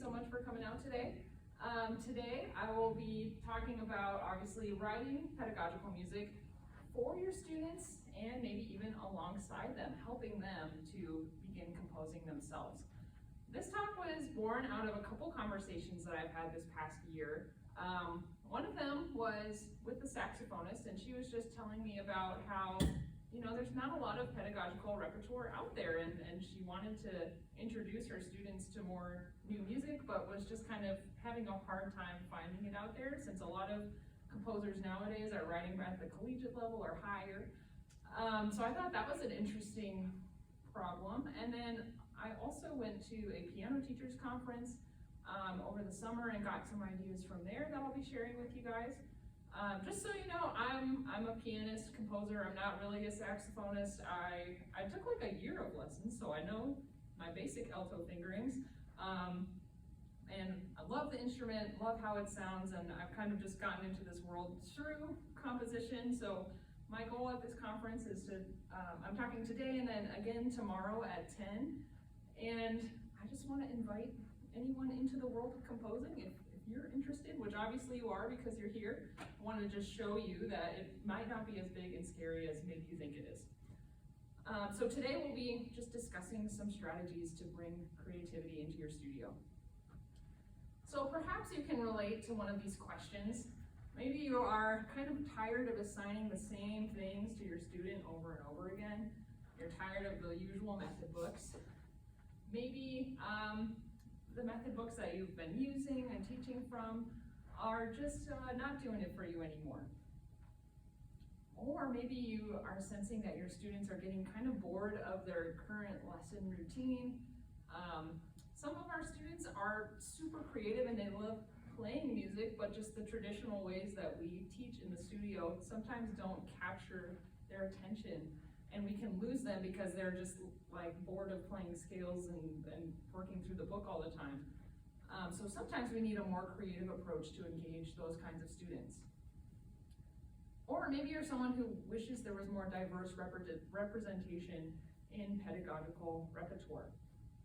so much for coming out today. Today I will be talking about obviously writing pedagogical music for your students and maybe even alongside them, helping them to begin composing themselves. This talk was born out of a couple conversations that I've had this past year. One of them was with the saxophonist, and she was just telling me about how, you know, there's not a lot of pedagogical repertoire out there, and she wanted to introduce her students to more new music, but was just kind of having a hard time finding it out there, since a lot of composers nowadays are writing at the collegiate level or higher. So I thought that was an interesting problem. And then I also went to a piano teachers conference over the summer and got some ideas from there that I'll be sharing with you guys. Just so you know, I'm a pianist, composer. I'm not really a saxophonist. I took like a year of lessons, so I know my basic alto fingerings. And I love the instrument, love how it sounds, and I've kind of just gotten into this world through composition. So my goal at this conference is to, I'm talking today and then again tomorrow at 10. And I just want to invite anyone into the world of composing. If you're interested, which obviously you are because you're here, I want to just show you that it might not be as big and scary as maybe you think it is. So today we'll be just discussing some strategies to bring creativity into your studio. So perhaps you can relate to one of these questions. Maybe you are kind of tired of assigning the same things to your student over and over again. You're tired of the usual method books. Maybe the method books that you've been using and teaching from are just not doing it for you anymore. Or maybe you are sensing that your students are getting kind of bored of their current lesson routine. Some of our students are super creative and they love playing music, but just the traditional ways that we teach in the studio sometimes don't capture their attention, and we can lose them because they're just like bored of playing scales and working through the book all the time. So sometimes we need a more creative approach to engage those kinds of students. Or maybe you're someone who wishes there was more diverse representation in pedagogical repertoire.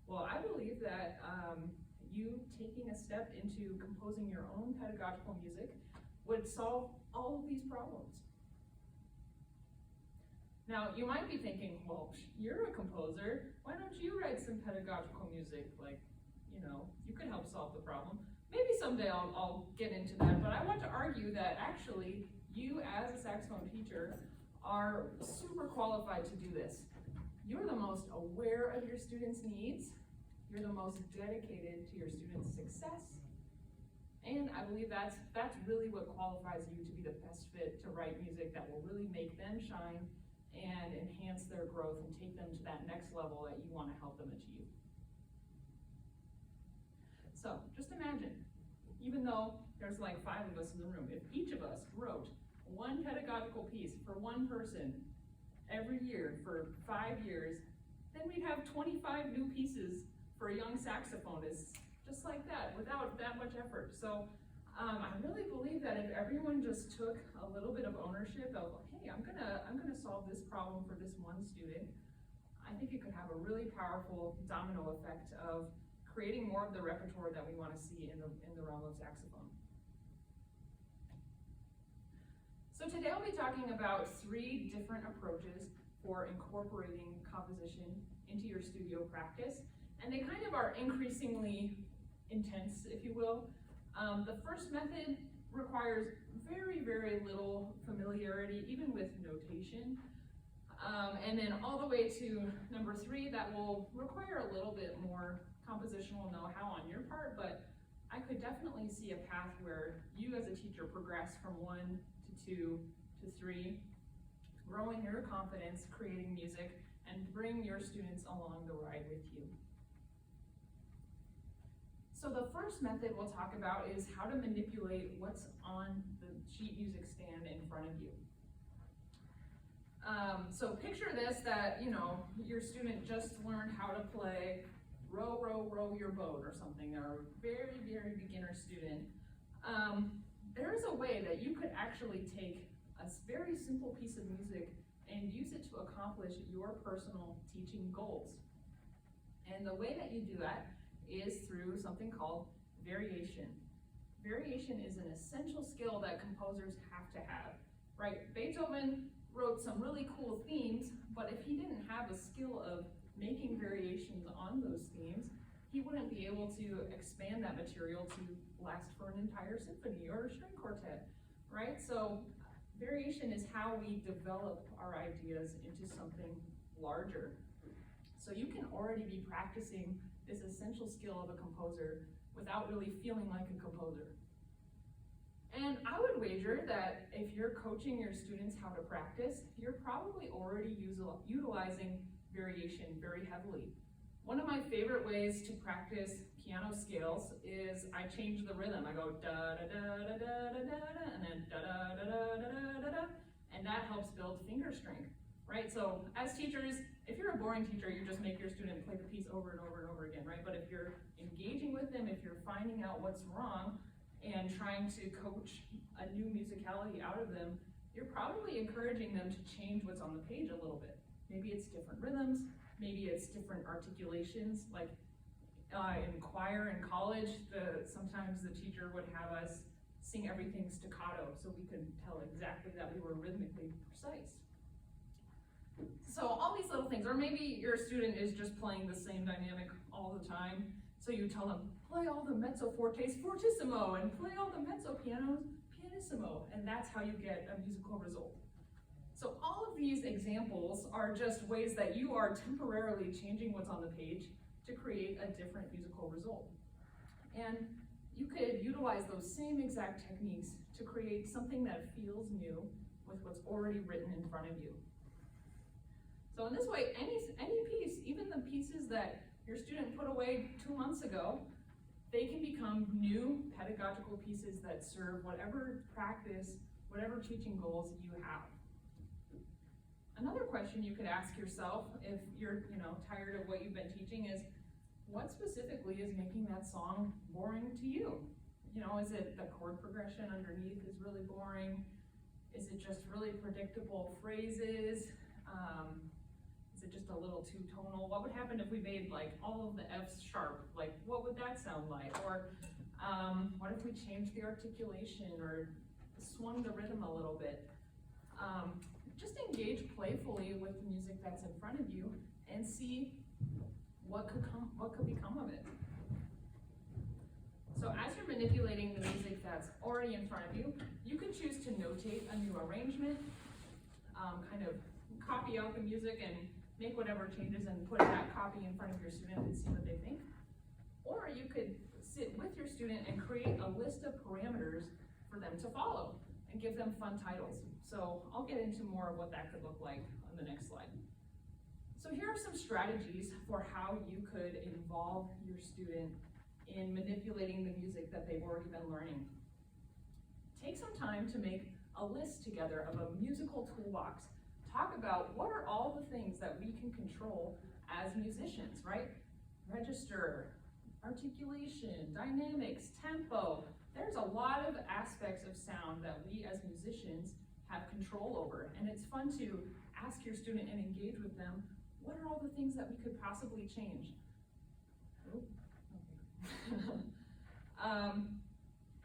Well, I believe that you taking a step into composing your own pedagogical music would solve all of these problems. Now, you might be thinking, well, you're a composer. Why don't you write some pedagogical music? Like, you know, you could help solve the problem. Maybe someday I'll get into that, but I want to argue that actually you as a saxophone teacher are super qualified to do this. You're the most aware of your students' needs. You're the most dedicated to your students' success. And I believe that's really what qualifies you to be the best fit to write music that will really make them shine and enhance their growth and take them to that next level that you want to help them achieve. So just imagine, even though there's like 5 of us in the room, if each of us wrote one pedagogical piece for one person every year for 5 years, then we'd have 25 new pieces for a young saxophonist, just like that, without that much effort. So I really believe that if everyone just took a little bit of ownership of, hey, I'm gonna solve this problem for this one student, I think it could have a really powerful domino effect of creating more of the repertoire that we want to see in the realm of saxophone. So today I'll be talking about 3 different approaches for incorporating composition into your studio practice. And they kind of are increasingly intense, if you will. The first method requires very, very little familiarity, even with notation. And then all the way to number 3, that will require a little bit more compositional know-how on your part, but I could definitely see a path where you as a teacher progress from 1 to 2 to 3, growing your confidence, creating music, and bring your students along the ride with you. So the first method we'll talk about is how to manipulate what's on the sheet music stand in front of you. So picture this, that, you know, your student just learned how to play Row, Row, Row Your Boat or something, or a very, very beginner student. There's a way that you could actually take a very simple piece of music and use it to accomplish your personal teaching goals. And the way that you do that is through something called variation. Variation is an essential skill that composers have to have, right? Beethoven wrote some really cool themes, but if he didn't have a skill of making variations on those themes, he wouldn't be able to expand that material to last for an entire symphony or a string quartet, right? So variation is how we develop our ideas into something larger. So you can already be practicing this essential skill of a composer without really feeling like a composer. And I would wager that if you're coaching your students how to practice, you're probably already utilizing variation very heavily. One of my favorite ways to practice piano scales is I change the rhythm. I go da da da da da da da, and then da da da da da da da, and that helps build finger strength, right? So as teachers, if you're a boring teacher, you just make your student play the piece over and over and over again, right? But if you're engaging with them, if you're finding out what's wrong and trying to coach a new musicality out of them, you're probably encouraging them to change what's on the page a little bit. Maybe it's different rhythms, maybe it's different articulations, like in choir in college, sometimes the teacher would have us sing everything staccato so we could tell exactly that we were rhythmically precise. So all these little things, or maybe your student is just playing the same dynamic all the time, so you tell them, play all the mezzo fortes fortissimo and play all the mezzo pianos pianissimo, and that's how you get a musical result. So all of these examples are just ways that you are temporarily changing what's on the page to create a different musical result. And you could utilize those same exact techniques to create something that feels new with what's already written in front of you. So in this way, any piece, even the pieces that your student put away 2 months ago, they can become new pedagogical pieces that serve whatever practice, whatever teaching goals you have. Another question you could ask yourself if you're tired of what you've been teaching is, what specifically is making that song boring to you? Is it the chord progression underneath is really boring? Is it just really predictable phrases? Is it just a little too tonal? What would happen if we made like all of the F's sharp? Like, what would that sound like? Or what if we changed the articulation or swung the rhythm a little bit? Just engage playfully with the music that's in front of you and see what could become of it. So as you're manipulating the music that's already in front of you, you can choose to notate a new arrangement, kind of copy out the music and make whatever changes and put that copy in front of your student and see what they think. Or you could sit with your student and create a list of parameters for them to follow and give them fun titles. So I'll get into more of what that could look like on the next slide. So here are some strategies for how you could involve your student in manipulating the music that they've already been learning. Take some time to make a list together of a musical toolbox. Talk about what are all the things that we can control as musicians, right? Register, articulation, dynamics, tempo. There's a lot of aspects of sound that we as musicians have control over, and it's fun to ask your student and engage with them, what are all the things that we could possibly change? Oh, okay.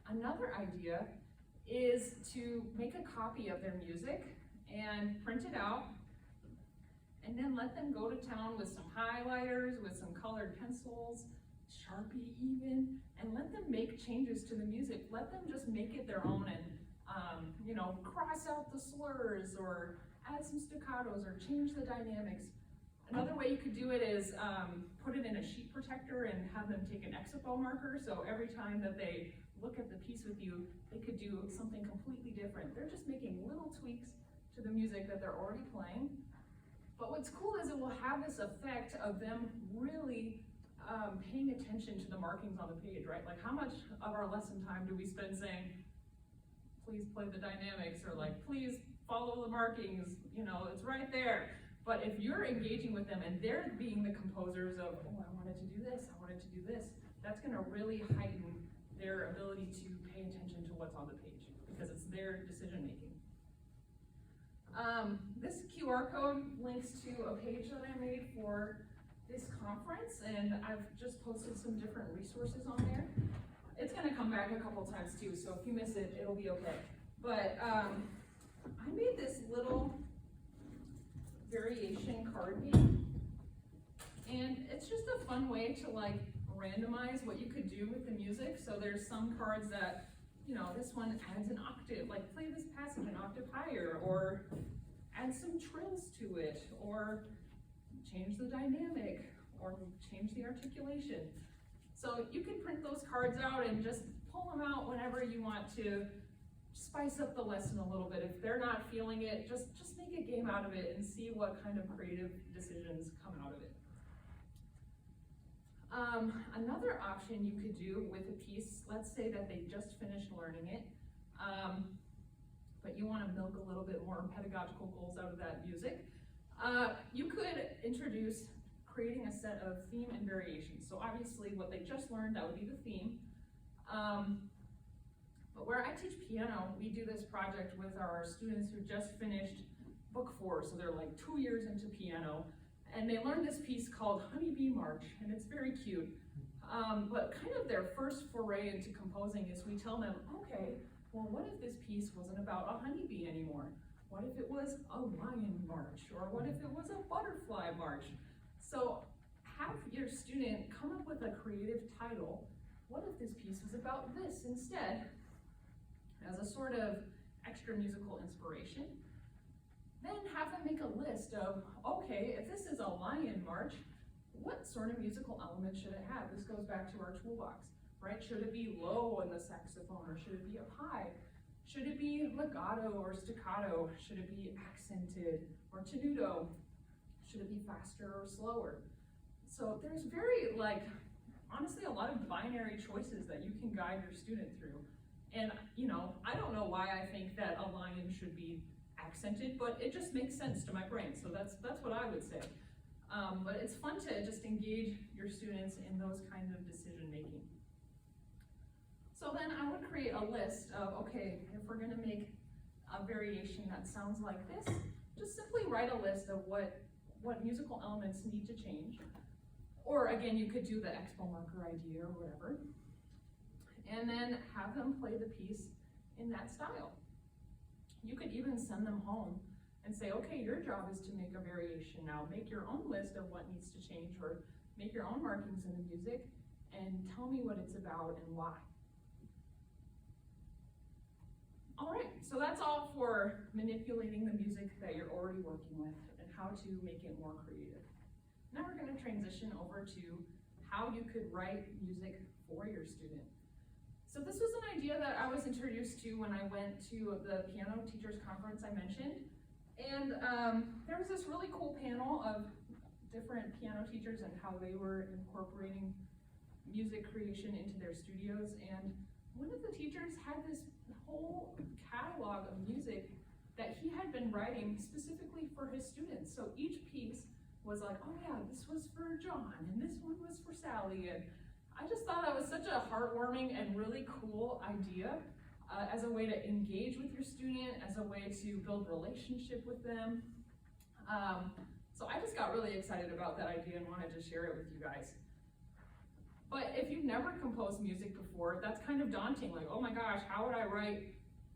Another idea is to make a copy of their music and print it out, and then let them go to town with some highlighters, with some colored pencils, Sharpie even, and let them make changes to the music. Let them just make it their own and cross out the slurs or add some staccatos or change the dynamics. Another way you could do it is put it in a sheet protector and have them take an Expo marker, so every time that they look at the piece with you, they could do something completely different. They're just making little tweaks to the music that they're already playing. But what's cool is it will have this effect of them really paying attention to the markings on the page, right? Like, how much of our lesson time do we spend saying, please play the dynamics, or like, please follow the markings, it's right there. But if you're engaging with them and they're being the composers of, oh, I wanted to do this, I wanted to do this, that's gonna really heighten their ability to pay attention to what's on the page because it's their decision making. This QR code links to a page that I made for this conference, and I've just posted some different resources on there. It's gonna come back a couple times too, so if you miss it, it'll be okay. But I made this little variation card game, and it's just a fun way to like randomize what you could do with the music. So there's some cards that, you know, this one adds an octave, like play this passage an octave higher, or add some trills to it, or change the dynamic, or change the articulation. So you can print those cards out and just pull them out whenever you want to spice up the lesson a little bit. If they're not feeling it, just make a game out of it and see what kind of creative decisions come out of it. Another option you could do with a piece, let's say that they just finished learning it, but you want to milk a little bit more pedagogical goals out of that music. You could introduce creating a set of theme and variations. So obviously what they just learned, that would be the theme. But where I teach piano, we do this project with our students who just finished book 4, so they're like 2 years into piano, and they learned this piece called Honeybee March, and it's very cute. But kind of their first foray into composing is we tell them, okay, well, what if this piece wasn't about a honeybee anymore? What if it was a lion march? Or what if it was a butterfly march? So have your student come up with a creative title. What if this piece was about this instead? As a sort of extra musical inspiration. Then have them make a list of, okay, if this is a lion march, what sort of musical element should it have? This goes back to our toolbox, right? Should it be low in the saxophone, or should it be up high? Should it be legato or staccato? Should it be accented or tenuto? Should it be faster or slower? So there's very, honestly, a lot of binary choices that you can guide your student through. And, you know, I don't know why I think that a lion should be accented, but it just makes sense to my brain. So that's what I would say. But it's fun to just engage your students in those kinds of decision making. So then I would create a list of, okay, if we're gonna make a variation that sounds like this, just simply write a list of what musical elements need to change. Or again, you could do the expo marker idea or whatever. And then have them play the piece in that style. You could even send them home and say, okay, your job is to make a variation now. Make your own list of what needs to change, or make your own markings in the music, and tell me what it's about and why. All right, so that's all for manipulating the music that you're already working with and how to make it more creative. Now we're gonna transition over to how you could write music for your student. So this was an idea that I was introduced to when I went to the piano teachers conference I mentioned. And there was this really cool panel of different piano teachers and how they were incorporating music creation into their studios. And one of the teachers had this whole catalog of music that he had been writing specifically for his students. So each piece was like, oh yeah, this was for John, and this one was for Sally. And I just thought that was such a heartwarming and really cool idea as a way to engage with your student, as a way to build relationship with them. So I just got really excited about that idea and wanted to share it with you guys. But if you've never composed music before, that's kind of daunting. Like, oh my gosh, how would I write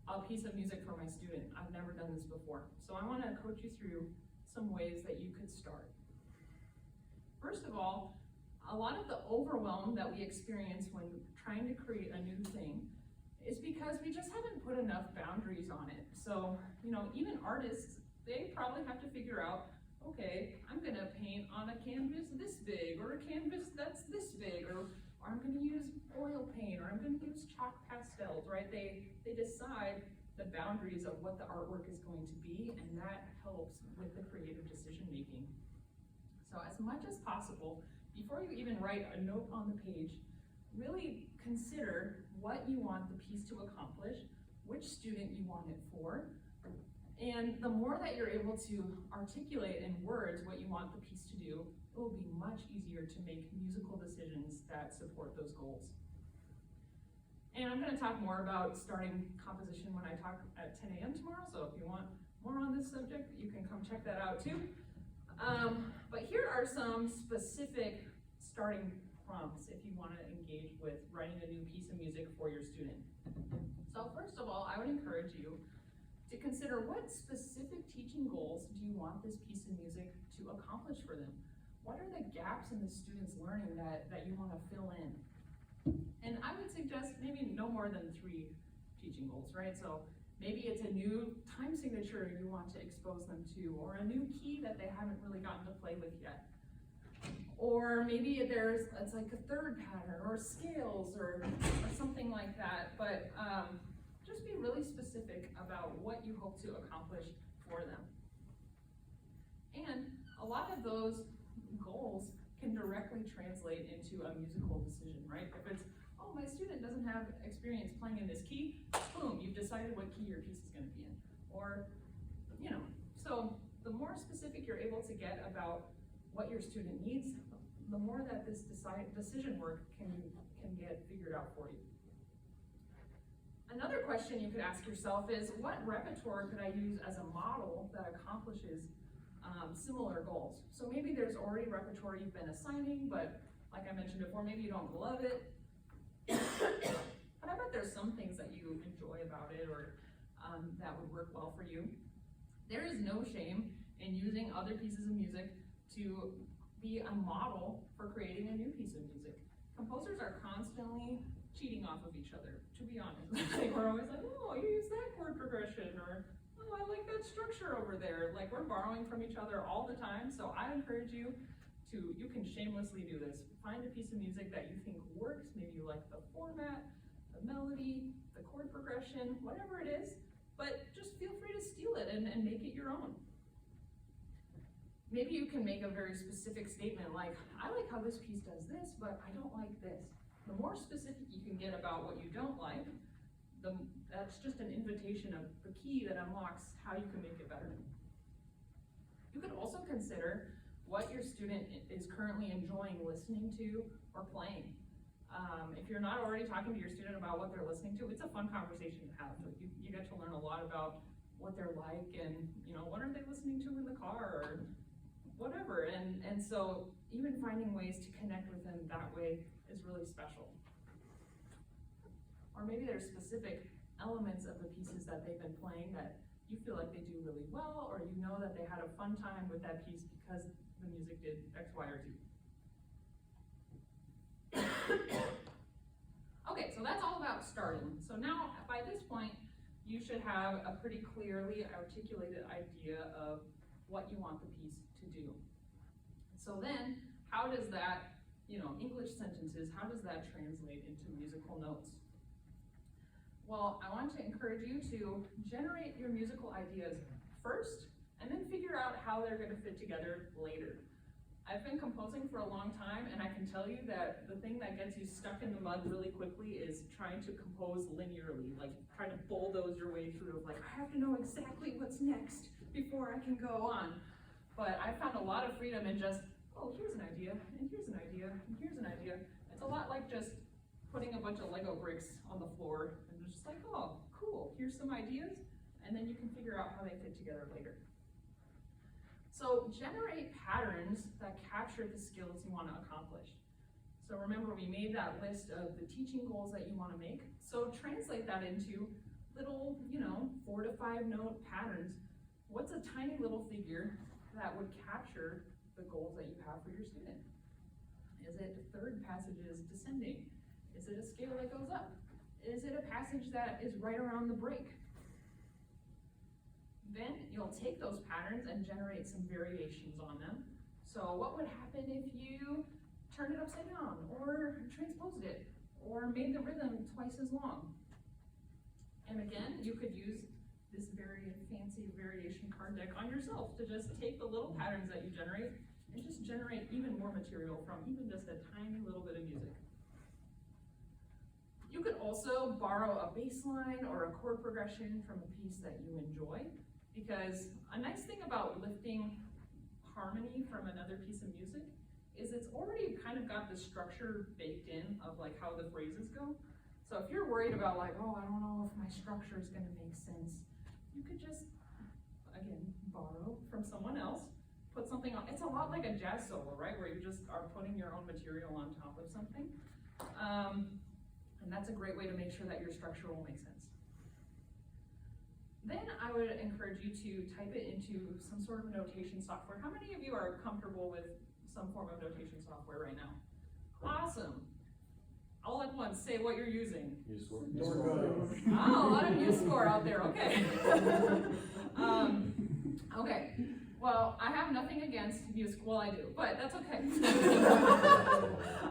a piece of music for my student? I've never done this before. So I want to coach you through some ways that you could start. First of all, a lot of the overwhelm that we experience when trying to create a new thing is because we just haven't put enough boundaries on it. So, you know, even artists, they probably have to figure out, okay, I'm gonna paint on a canvas this big, or a canvas that's this big, or I'm gonna use oil paint, or I'm gonna use chalk pastels, right? They decide the boundaries of what the artwork is going to be, and that helps with the creative decision making. So as much as possible, before you even write a note on the page, really consider what you want the piece to accomplish, which student you want it for, and the more that you're able to articulate in words what you want the piece to do, it will be much easier to make musical decisions that support those goals. And I'm going to talk more about starting composition when I talk at 10 a.m. tomorrow, so if you want more on this subject, you can come check that out too. But here are some specific starting prompts if you want to engage with writing a new piece of music for your student. So first of all, I would encourage you to consider what specific teaching goals do you want this piece of music to accomplish for them? What are the gaps in the student's learning that you want to fill in? And I would suggest maybe no more than 3 teaching goals, right? So maybe it's a new time signature you want to expose them to, or a new key that they haven't really gotten to play with yet. Or maybe it's like a third pattern, or scales, or something like that. But just be really specific about what you hope to accomplish for them. And a lot of those goals can directly translate into a musical decision, right? If it's, oh, my student doesn't have experience playing in this key, boom, you've decided what key your piece is going to be in. Or, you know, so the more specific you're able to get about what your student needs, the more that this decision work can get figured out for you. Another question you could ask yourself is, what repertoire could I use as a model that accomplishes similar goals? So maybe there's already repertoire you've been assigning, but like I mentioned before, maybe you don't love it. But I bet there's some things that you enjoy about it, or that would work well for you. There is no shame in using other pieces of music to be a model for creating a new piece of music. Composers are constantly cheating off of each other, to be honest. Like, we're always like, oh, you use that chord progression, or oh, I like that structure over there. Like, we're borrowing from each other all the time, so I encourage you can shamelessly do this. Find a piece of music that you think works. Maybe you like the format, the melody, the chord progression, whatever it is, but just feel free to steal it and make it your own. Maybe you can make a very specific statement like, I like how this piece does this, but I don't like this. The more specific you can get about what you don't like, that's just an invitation of the key that unlocks how you can make it better. You could also consider what your student is currently enjoying listening to or playing. If you're not already talking to your student about what they're listening to, it's a fun conversation to have. You get to learn a lot about what they're like, and what are they listening to in the car, or whatever. And so even finding ways to connect with them that way is really special. Or maybe there's specific elements of the pieces that they've been playing that you feel like they do really well, or you know that they had a fun time with that piece because the music did X, Y, or Z. Okay, so that's all about starting. So now, by this point, you should have a pretty clearly articulated idea of what you want the piece to do. So then, how does that, English sentences, how does that translate into musical notes? Well, I want to encourage you to generate your musical ideas first, and then figure out how they're going to fit together later. I've been composing for a long time, and I can tell you that the thing that gets you stuck in the mud really quickly is trying to compose linearly, like trying to bulldoze your way through, like, I have to know exactly what's next before I can go on. But I found a lot of freedom in just, oh, here's an idea, and here's an idea, and here's an idea. It's a lot like just putting a bunch of Lego bricks on the floor, and just like, oh, cool, here's some ideas, and then you can figure out how they fit together later. So generate patterns that capture the skills you want to accomplish. So remember, we made that list of the teaching goals that you want to make. So translate that into little, 4 to 5 note patterns. What's a tiny little figure that would capture the goals that you have for your student? Is it third passages descending? Is it a scale that goes up? Is it a passage that is right around the break? Then you'll take those patterns and generate some variations on them. So what would happen if you turned it upside down, or transposed it, or made the rhythm twice as long? And again, you could use this very fancy variation card deck on yourself to just take the little patterns that you generate and just generate even more material from even just a tiny little bit of music. You could also borrow a bass line or a chord progression from a piece that you enjoy, because a nice thing about lifting harmony from another piece of music is it's already kind of got the structure baked in of like how the phrases go. So if you're worried about like, oh, I don't know if my structure is going to make sense, you could just, again, borrow from someone else, put something on. It's a lot like a jazz solo, right? Where you just are putting your own material on top of something. And that's a great way to make sure that your structure will make sense. Then I would encourage you to type it into some sort of notation software. How many of you are comfortable with some form of notation software right now? Awesome. All at once, say what you're using. MuseScore. Oh, a lot of MuseScore out there, okay. Okay, well, I have nothing against MuseScore, well I do, but that's okay.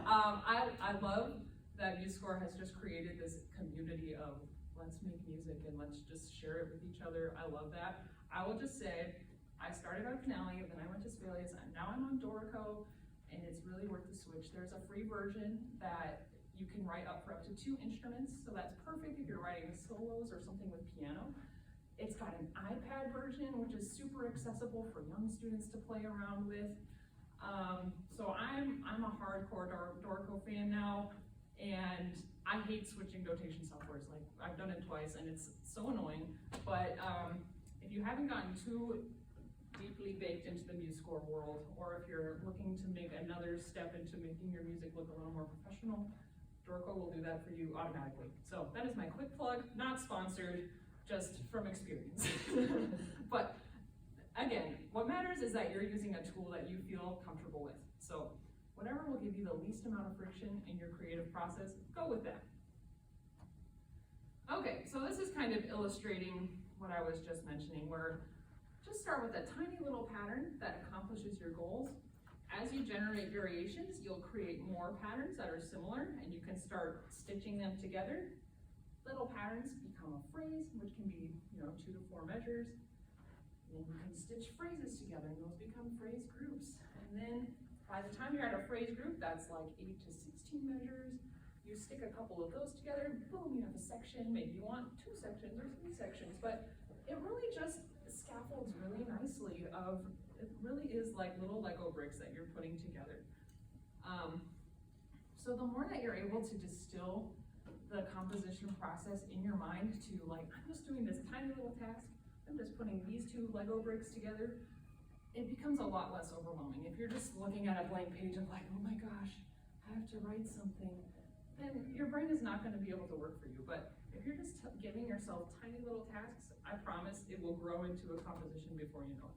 I love that MuseScore has just created this community of let's make music and let's just share it with each other. I love that. I will just say, I started on Finale, then I went to Sibelius, and now I'm on Dorico, and it's really worth the switch. There's a free version that you can write up for up to 2 instruments, so that's perfect if you're writing solos or something with piano. It's got an iPad version, which is super accessible for young students to play around with. So I'm a hardcore Dorico fan now, and I hate switching notation softwares. Like, I've done it twice, and it's so annoying. But if you haven't gotten too deeply baked into the MuseScore world, or if you're looking to make another step into making your music look a little more professional, Dorico will do that for you automatically. So that is my quick plug, not sponsored, just from experience. But again, what matters is that you're using a tool that you feel comfortable with. So whatever will give you the least amount of friction in your creative process, go with that. Okay, so this is kind of illustrating what I was just mentioning, where just start with a tiny little pattern that accomplishes your goals. As you generate variations, you'll create more patterns that are similar, and you can start stitching them together. Little patterns become a phrase, which can be, 2 to 4 measures. And then you can stitch phrases together, and those become phrase groups. And then by the time you're at a phrase group, that's like 8 to 16 measures. You stick a couple of those together, boom, you have a section. Maybe you want 2 sections or 3 sections, but it really just scaffolds really nicely it really is like little Lego bricks that you're putting together. So the more that you're able to distill the composition process in your mind to like, I'm just doing this tiny little task, I'm just putting these 2 Lego bricks together, it becomes a lot less overwhelming. If you're just looking at a blank page of like, oh my gosh, I have to write something, then your brain is not going to be able to work for you. But if you're just giving yourself tiny little tasks, I promise it will grow into a composition before you know it.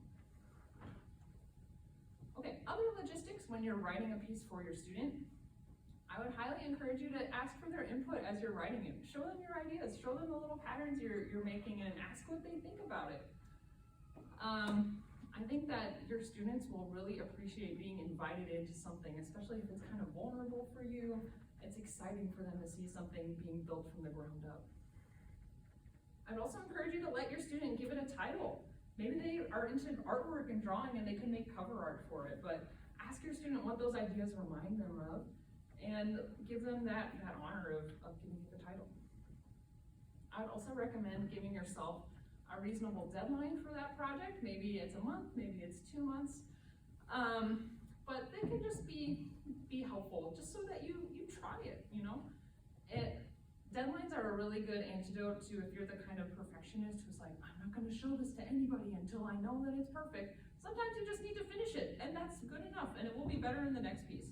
Okay, other logistics when you're writing a piece for your student, I would highly encourage you to ask for their input as you're writing it. Show them your ideas, show them the little patterns you're making, and ask what they think about it. I think that your students will really appreciate being invited into something, especially if it's kind of vulnerable for you. It's exciting for them to see something being built from the ground up. I'd also encourage you to let your student give it a title. Maybe they are into artwork and drawing and they can make cover art for it, but ask your student what those ideas remind them of and give them that honor of giving you the title. I would also recommend giving yourself a reasonable deadline for that project. Maybe it's a month, maybe it's 2 months, but they can just be helpful, just so that you try it, Deadlines are a really good antidote to if you're the kind of perfectionist who's like, I'm not going to show this to anybody until I know that it's perfect. Sometimes you just need to finish it, and that's good enough, and it will be better in the next piece.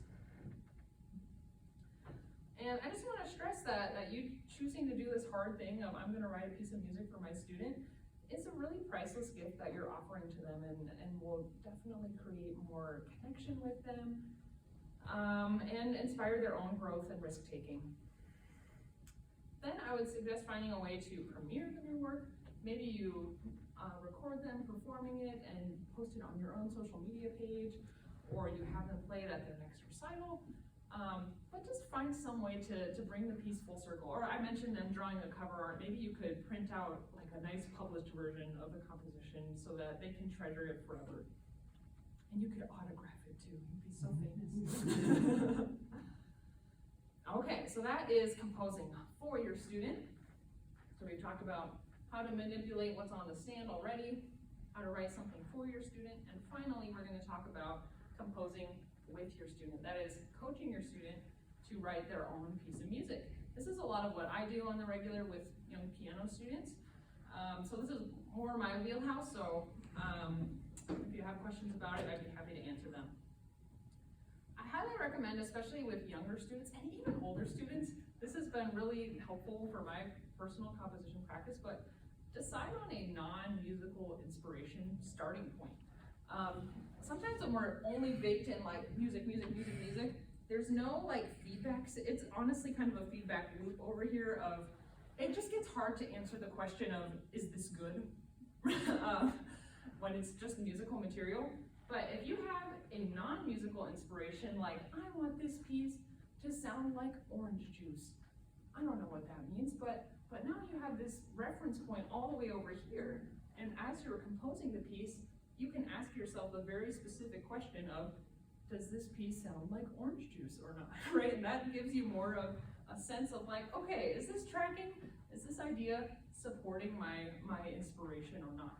And I just want to stress that you choosing to do this hard thing of I'm going to write a piece of music for my student is a really priceless gift that you're offering to them, and will definitely create more connection with them, and inspire their own growth and risk-taking. Then I would suggest finding a way to premiere the new work. Maybe you record them performing it and post it on your own social media page, or you have them play it at their next recital. But just find some way to bring the piece full circle. Or I mentioned them drawing a cover art. Maybe you could print out like a nice published version of the composition so that they can treasure it forever. And you could autograph it too. You'd be so famous. Okay, so that is composing for your student. So we've talked about how to manipulate what's on the stand already, how to write something for your student, and finally we're going to talk about composing with your student. That is coaching your student to write their own piece of music. This is a lot of what I do on the regular with young piano students. So this is more my wheelhouse, so If you have questions about it, I'd be happy to answer them. I highly recommend, especially with younger students and even older students, this has been really helpful for my personal composition practice, but decide on a non-musical inspiration starting point. Sometimes when we're only baked in like music, there's no like feedback. It's honestly kind of a feedback loop over here of, it just gets hard to answer the question of, is this good? When it's just musical material. But if you have a non-musical inspiration, like, I want this piece to sound like orange juice. I don't know what that means, but now you have this reference point all the way over here, and as you're composing the piece, you can ask yourself a very specific question of, does this piece sound like orange juice or not, right? And that gives you more of a sense of like, okay, is this tracking? Is this idea supporting my inspiration or not?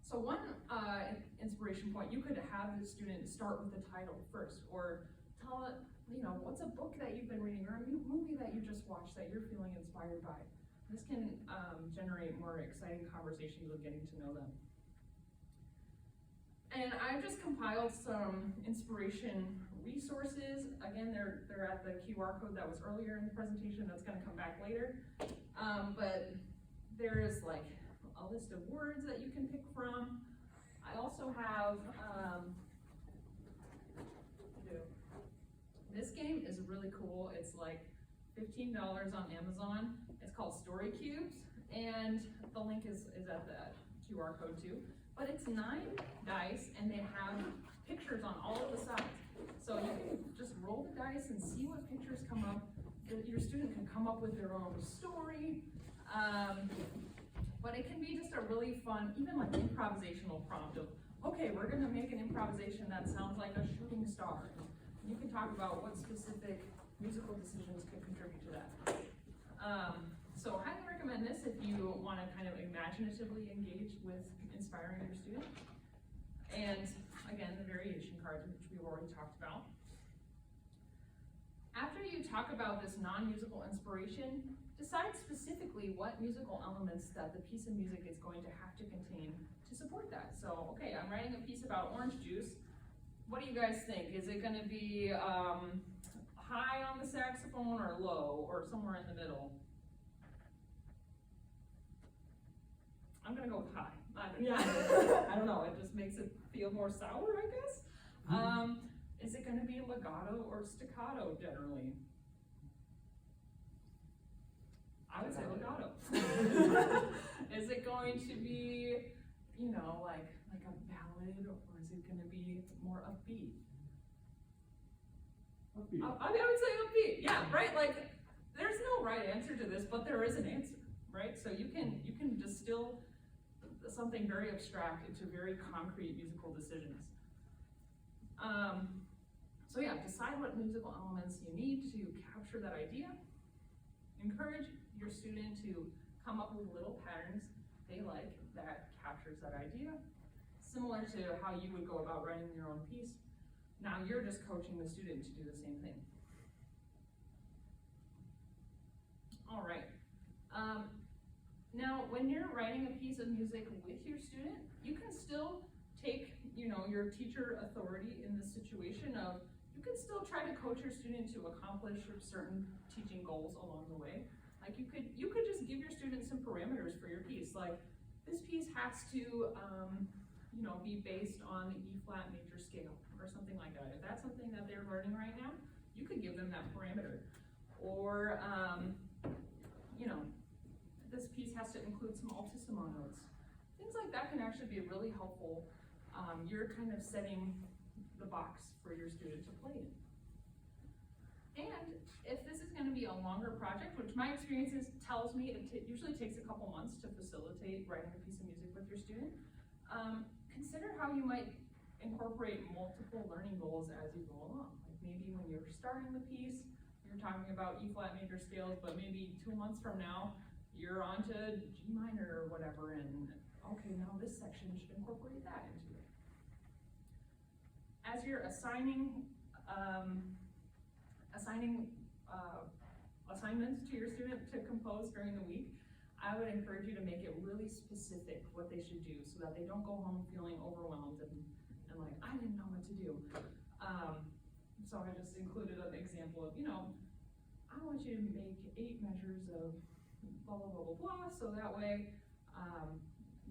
So one inspiration point, you could have the student start with the title first, or tell it, what's a book that you've been reading or a new movie that you just watched that you're feeling inspired by. This can generate more exciting conversations of getting to know them. And I've just compiled some inspiration resources. Again, they're at the QR code that was earlier in the presentation. That's going to come back later. But there is like a list of words that you can pick from. I also have, this game is really cool. It's like $15 on Amazon. It's called Story Cubes, and the link is at the QR code too. But it's 9 dice, and they have pictures on all of the sides. So you can just roll the dice and see what pictures come up. Your student can come up with their own story. But it can be just a really fun, even like improvisational prompt of, okay, we're gonna make an improvisation that sounds like a shooting star. You can talk about what specific musical decisions could contribute to that. So I highly recommend this if you want to kind of imaginatively engage with inspiring your student. And again, the variation cards, which we've already talked about. After you talk about this non-musical inspiration, decide specifically what musical elements that the piece of music is going to have to contain to support that. So, okay, I'm writing a piece about orange juice. What do you guys think? Is it going to be high on the saxophone or low or somewhere in the middle? I'm going to go with high. I don't know, it just makes it feel more sour, I guess. Is it going to be legato or staccato generally? I would say legato. Is it going to be, like a ballad, or is it going to be more upbeat? Upbeat. I would say upbeat. Yeah, right. Like, there's no right answer to this, but there is an answer, right? So you can distill something very abstract into very concrete musical decisions. So yeah, decide what musical elements you need to capture that idea. Encourage your student to come up with little patterns they like that captures that idea, similar to how you would go about writing your own piece. Now you're just coaching the student to do the same thing. All right. Now, when you're writing a piece of music with your student, you can still take, your teacher authority in this situation of, you can still try to coach your student to accomplish certain teaching goals along the way. Like you could just give your student some parameters for your piece. Like, this piece has to, be based on the E-flat major scale or something like that. If that's something that they're learning right now, you could give them that parameter. Or, this piece has to include some altissimo notes. Things like that can actually be really helpful. You're kind of setting the box for your student to play in. And if this is going to be a longer project, which my experience tells me it usually takes a couple months to facilitate writing a piece of music with your student, consider how you might incorporate multiple learning goals as you go along. Like maybe when you're starting the piece, you're talking about E-flat major scales, but maybe 2 months from now, you're on to G minor or whatever, and okay, now this section should incorporate that into it. As you're assigning assignments to your student to compose during the week, I would encourage you to make it really specific what they should do so that they don't go home feeling overwhelmed and like, I didn't know what to do. So I just included an example of, I want you to make 8 measures of blah, blah, blah, blah, blah, so that way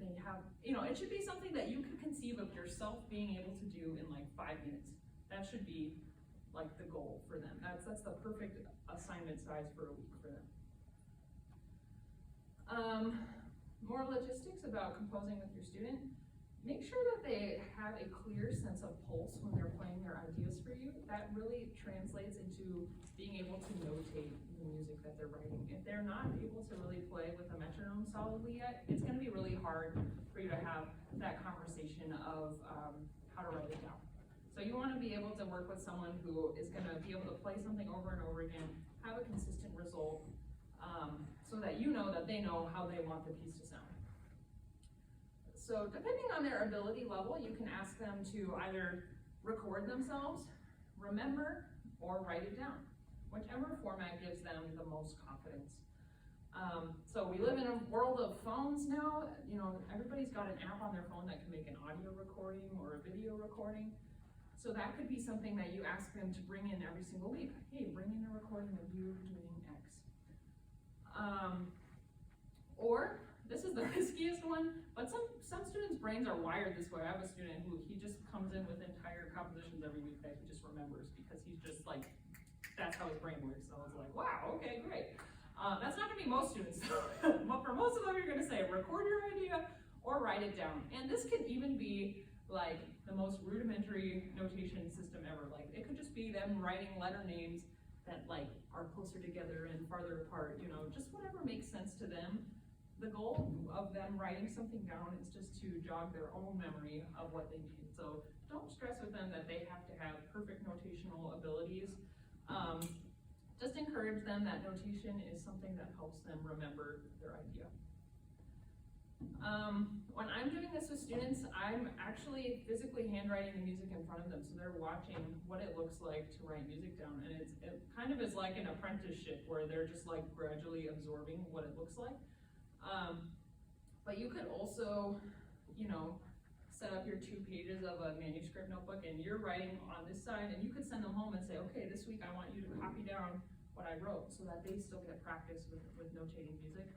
they have, it should be something that you can conceive of yourself being able to do in like 5 minutes. That should be like the goal for them. That's the perfect assignment size for a week for them. More logistics about composing with your student. Make sure that they have a clear sense of pulse when they're playing their ideas for you. That really translates into being able to notate the music that they're writing. If they're not able to really play with a metronome solidly yet, it's going to be really hard for you to have that conversation of how to write it down. So you want to be able to work with someone who is going to be able to play something over and over again, have a consistent result, so that you know that they know how they want the piece to sound. So depending on their ability level, you can ask them to either record themselves, remember, or write it down, whichever format gives them the most confidence. So we live in a world of phones now. Everybody's got an app on their phone that can make an audio recording or a video recording. So that could be something that you ask them to bring in every single week. Hey, bring in a recording of you doing X. Or, this is the riskiest one, but some students' brains are wired this way. I have a student who, he just comes in with entire compositions every week that he just remembers because he's just like, that's how his brain works. So I was like, wow, okay, great. That's not gonna be most students, but for most of them, you're gonna say, record your idea or write it down. And this could even be like the most rudimentary notation system ever. Like, it could just be them writing letter names that like are closer together and farther apart, just whatever makes sense to them. The goal of them writing something down is just to jog their own memory of what they need. So don't stress with them that they have to have perfect notational abilities. Just encourage them that notation is something that helps them remember their idea. When I'm doing this with students, I'm actually physically handwriting the music in front of them, so they're watching what it looks like to write music down, and it kind of is like an apprenticeship where they're just like gradually absorbing what it looks like. But you could also, set up your 2 pages of a manuscript notebook and you're writing on this side, and you could send them home and say, okay, this week I want you to copy down what I wrote so that they still get practice with notating music.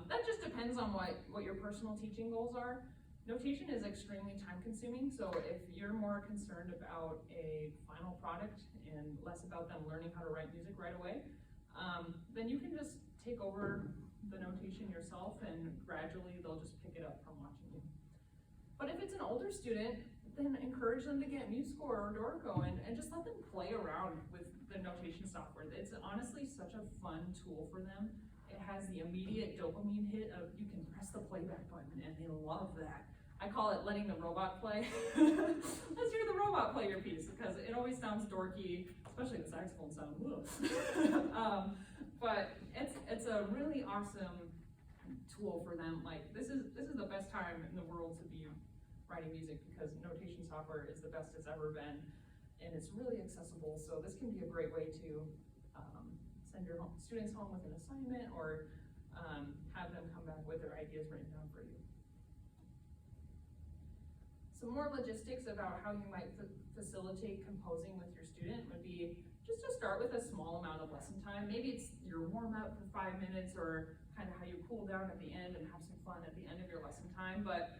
That just depends on what your personal teaching goals are. Notation is extremely time consuming, so if you're more concerned about a final product and less about them learning how to write music right away, then you can just take over the notation yourself and gradually they'll just pick it up from watching you. But if it's an older student, then encourage them to get MuseScore or Dorico and just let them play around with the notation software. It's honestly such a fun tool for them. It has the immediate dopamine hit of you can press the playback button and they love that. I call it letting the robot play. Let's hear the robot play your piece because it always sounds dorky, especially the saxophone sound. But it's a really awesome tool for them. Like this is the best time in the world to be writing music because notation software is the best it's ever been, and it's really accessible. So this can be a great way to send your students home with an assignment or have them come back with their ideas written down for you. Some more logistics about how you might facilitate composing with your student would be just to start with a small amount of lesson time. Maybe it's your warm up for 5 minutes or kind of how you cool down at the end and have some fun at the end of your lesson time. But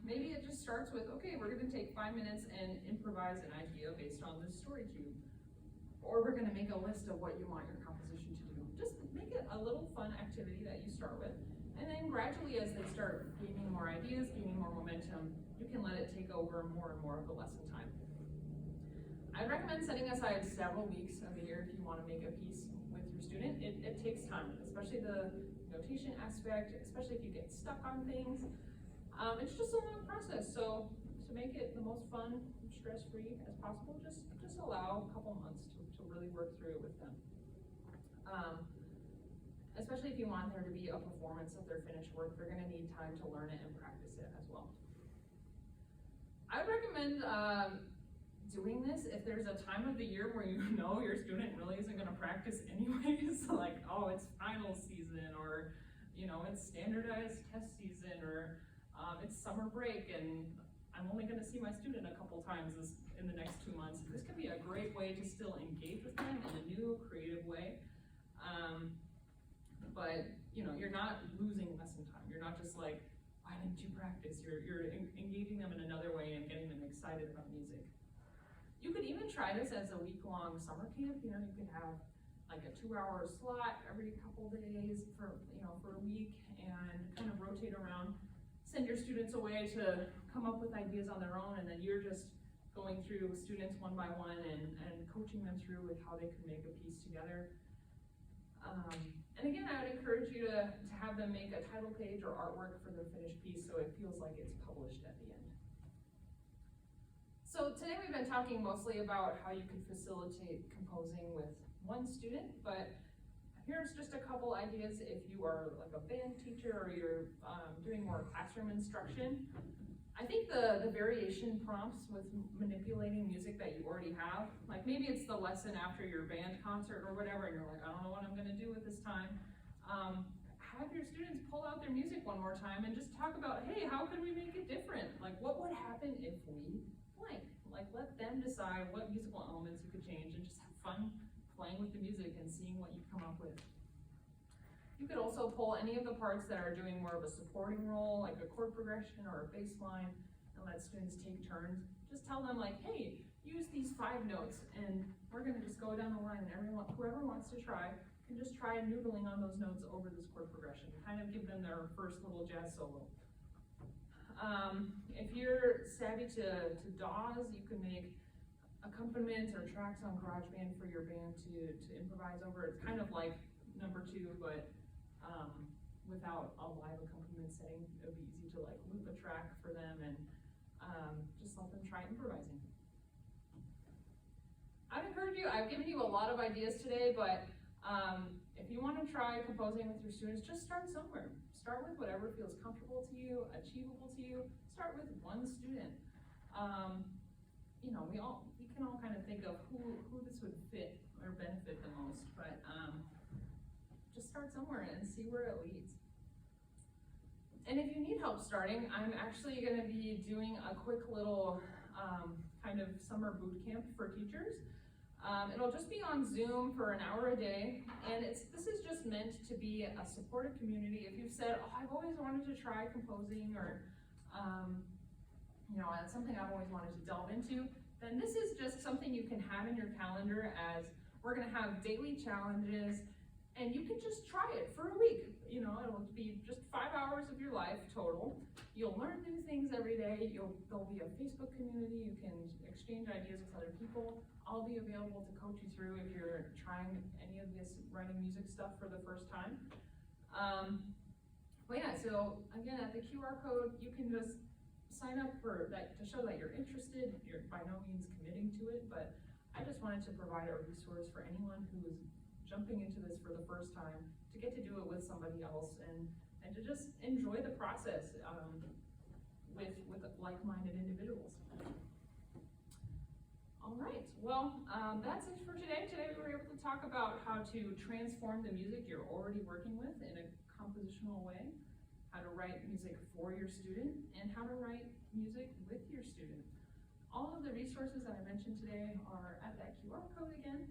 maybe it just starts with, okay, we're gonna take 5 minutes and improvise an idea based on this story cube. Or we're gonna make a list of what you want your composition to do. Just make it a little fun activity that you start with. And then gradually as they start gaining more ideas, gaining more momentum, you can let it take over more and more of the lesson time. I recommend setting aside several weeks of the year if you want to make a piece with your student. It takes time, especially the notation aspect, especially if you get stuck on things. It's just a long process, so to make it the most fun, stress-free as possible, just allow a couple months to really work through it with them. Especially if you want there to be a performance of their finished work, they're going to need time to learn it and practice it as well. I would recommend doing this if there's a time of the year where you know your student really isn't going to practice anyways, like, oh, it's final season, or you know, it's standardized test season, or it's summer break and I'm only gonna see my student a couple times in the next 2 months. This can be a great way to still engage with them in a new, creative way. But, you know, you're not losing lesson time. You're not just like, why didn't you practice? You're engaging them in another way and getting them excited about music. You could even try this as a week-long summer camp. You know, you could have like a 2-hour slot every couple days for a week, and kind of rotate around. Send your students away to come up with ideas on their own, and then you're just going through students one by one and coaching them through with how they can make a piece together. And again, I would encourage you to have them make a title page or artwork for their finished piece so it feels like it's published at the end. So today we've been talking mostly about how you can facilitate composing with one student, but here's just a couple ideas if you are like a band teacher or you're doing more classroom instruction. I think the variation prompts with manipulating music that you already have, like maybe it's the lesson after your band concert or whatever, and you're like, I don't know what I'm gonna do with this time. Have your students pull out their music one more time and just talk about, hey, how can we make it different? Like, what would happen if we blank? Like, let them decide what musical elements you could change and just have fun playing with the music and seeing what you come up with. You could also pull any of the parts that are doing more of a supporting role, like a chord progression or a bass line, and let students take turns. Just tell them like, hey, use these 5 notes, and we're gonna just go down the line, and whoever wants to try can just try noodling on those notes over this chord progression, kind of give them their first little jazz solo. If you're savvy to DAWs, you can make accompaniments or tracks on GarageBand for your band to improvise over. It's kind of like number 2, but without a live accompaniment setting. It would be easy to like loop a track for them and just let them try improvising. I'd encourage you, I've given you a lot of ideas today, but if you want to try composing with your students, just start somewhere. Start with whatever feels comfortable to you, achievable to you. Start with one student. You know, we can all kind of think of who this would fit or benefit the most, but just start somewhere and see where it leads. And if you need help starting, I'm actually going to be doing a quick little kind of summer boot camp for teachers. It'll just be on Zoom for an hour a day, and this is just meant to be a supportive community. If you've said, oh, I've always wanted to try composing, or you know, that's something I've always wanted to delve into, then this is just something you can have in your calendar as we're going to have daily challenges, and you can just try it for a week. You know, it'll be just 5 hours of your life total. You'll learn new things every day. There'll be a Facebook community. You can exchange ideas with other people. I'll be available to coach you through if you're trying any of this writing music stuff for the first time. But yeah, so again, at the QR code, you can just sign up for that to show that you're interested. You're by no means committing to it, but I just wanted to provide a resource for anyone who is jumping into this for the first time to get to do it with somebody else and to just enjoy the process with like-minded individuals. All right, well, that's it for today. Today we were able to talk about how to transform the music you're already working with in a compositional way, how to write music for your student, and how to write music with your student. All of the resources that I mentioned today are at that QR code again.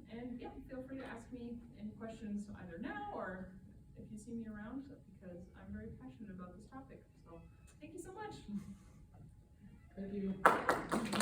And yeah, feel free to ask me any questions either now or if you see me around, because I'm very passionate about this topic. So thank you so much. Thank you.